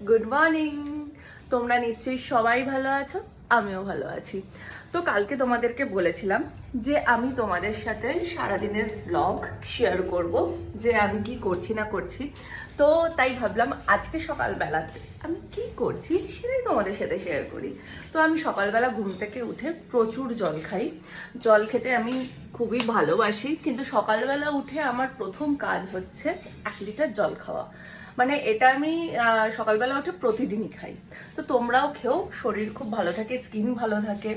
Good morning. তোমরা নিশ্চয়ই সবাই ভালো আছো, আমিও ভালো আছি। তো কালকে তোমাদেরকে বলেছিলাম যে আমি তোমাদের সাথে সারাদিনের ব্লগ শেয়ার করব, যে আমি কি করছি না করছি। তো তাই ভাবলাম আজকে সকালবেলাতে আমি কি করছি সেটাই তোমাদের সাথে শেয়ার করি। তো আমি সকালবেলা ঘুম থেকে উঠে প্রচুর জল খাই। জল খেতে আমি খুবই ভালোবাসি, কিন্তু সকালবেলা উঠে আমার প্রথম কাজ হচ্ছে 1 লিটার জল খাওয়া। মানে এটা আমি সকালবেলা উঠে প্রতিদিনই খাই। তো তোমরাও খেও, শরীর খুব ভালো থাকে, স্কিন ভালো থাকে।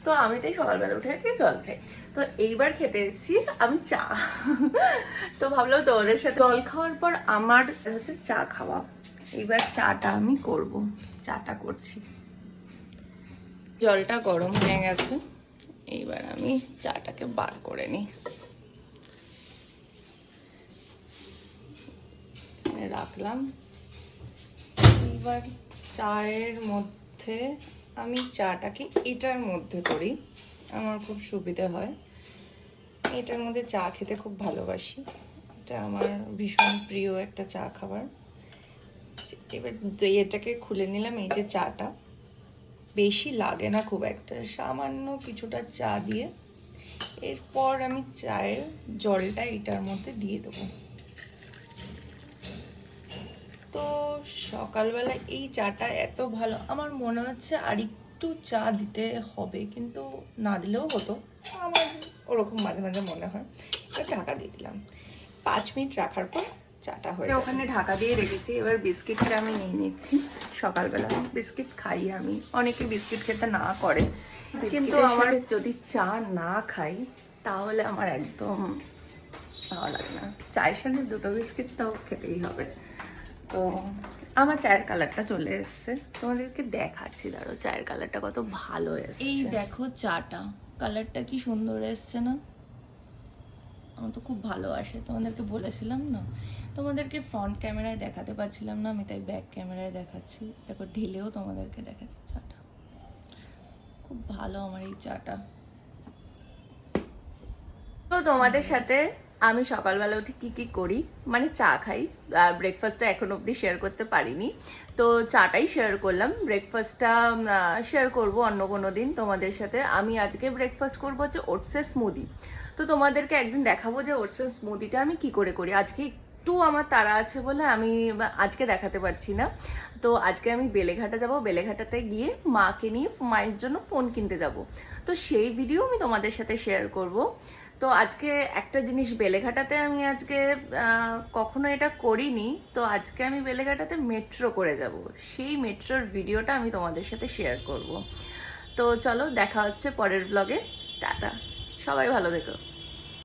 তো আমি তাই সকালবেলা উঠে জল খাই। তো এইবার খেতে এসেছি আমি চা। তো ভাবলাম তোমাদের সাথে জল খাওয়ার পর আমার হচ্ছে চা খাওয়া। এইবার চাটা আমি করব, চাটা করছি। জলটা গরম হয়ে গেছে, এইবার আমি চাটাকে বার করে নিই, রাখলাম। এবার চায়ের মধ্যে আমি চাটাকে এটার মধ্যে করি, আমার খুব সুবিধা হয়। এটার মধ্যে চা খেতে খুব ভালোবাসি, এটা আমার ভীষণ প্রিয় একটা চা খাবার। এবার এটাকে খুলে নিলাম। এই যে চাটা বেশি লাগে না খুব একটা, সামান্য কিছুটা চা দিয়ে এরপর আমি চায়ের জলটা এটার মধ্যে দিয়ে দেবো। তো সকালবেলা এই চাটা এত ভালো, আমার মনে হচ্ছে আর একটু চা দিতে হবে, কিন্তু না দিলেও হতো, আমার ওরকম মাঝে মাঝে মনে হয়। ঢাকা দিয়ে দিলাম, 5 মিনিট রাখার পর চাটা হয়ে যাবে। ওখানে ঢাকা দিয়ে রেখেছি। এবার বিস্কিটটা আমি নিয়ে নিচ্ছি। সকালবেলা বিস্কিট খাই আমি, অনেকে বিস্কিট খেতে না করে, কিন্তু আমার যদি চা না খাই তাহলে আমার একদম ভালো লাগে না। চায়ের সাথে 2টো বিস্কিট তো খেতেই হবে। তো আমার চায়ের কালারটা চলে এসছে, তোমাদেরকে দেখাচ্ছি। দাঁড়ো, চায়ের কালারটা কত ভালো এসছে। এই দেখো চাটা, কালারটা কি সুন্দর এসছে না? আমার তো খুব ভালো আসে, তোমাদেরকে বলেছিলাম না। তোমাদেরকে ফ্রন্ট ক্যামেরায় দেখাতে পারছিলাম না, আমি তাই ব্যাক ক্যামেরায় দেখাচ্ছি। দেখো ঢেলেও তোমাদেরকে দেখাচ্ছি। চাটা খুব ভালো আমার এই চাটা। তো তোমাদের সাথে আমি সকালবেলা উঠে কি কি করি, মানে চা খাই। ব্রেকফাস্টটা এখন অবধি শেয়ার করতে পারিনি, তো চাটাই শেয়ার করলাম। ব্রেকফাস্টটা শেয়ার করব অন্য কোনো দিন তোমাদের সাথে। আমি আজকে ব্রেকফাস্ট করবো হচ্ছে ওটসের স্মুদি। তো তোমাদেরকে একদিন দেখাবো যে ওটসের স্মুদিটা আমি কি করে করি। আজকে একটু আমার তাড়া আছে বলে আমি আজকে দেখাতে পারছি না। তো আজকে আমি বেলেঘাটা যাব, বেলেঘাটাতে গিয়ে মাকে নিয়ে মায়ের জন্য ফোন কিনতে যাব। তো সেই ভিডিও আমি তোমাদের সাথে শেয়ার করব। তো আজকে একটা জিনিস, বেলেঘাটাতে আমি আজকে কখনো এটা করিনি, তো আজকে আমি বেলেঘাটাতে মেট্রো করে যাব। সেই মেট্রোর ভিডিওটা আমি তোমাদের সাথে শেয়ার করব। তো চলো, দেখা হচ্ছে পরের ব্লগে। টাটা, সবাই ভালো থেকো।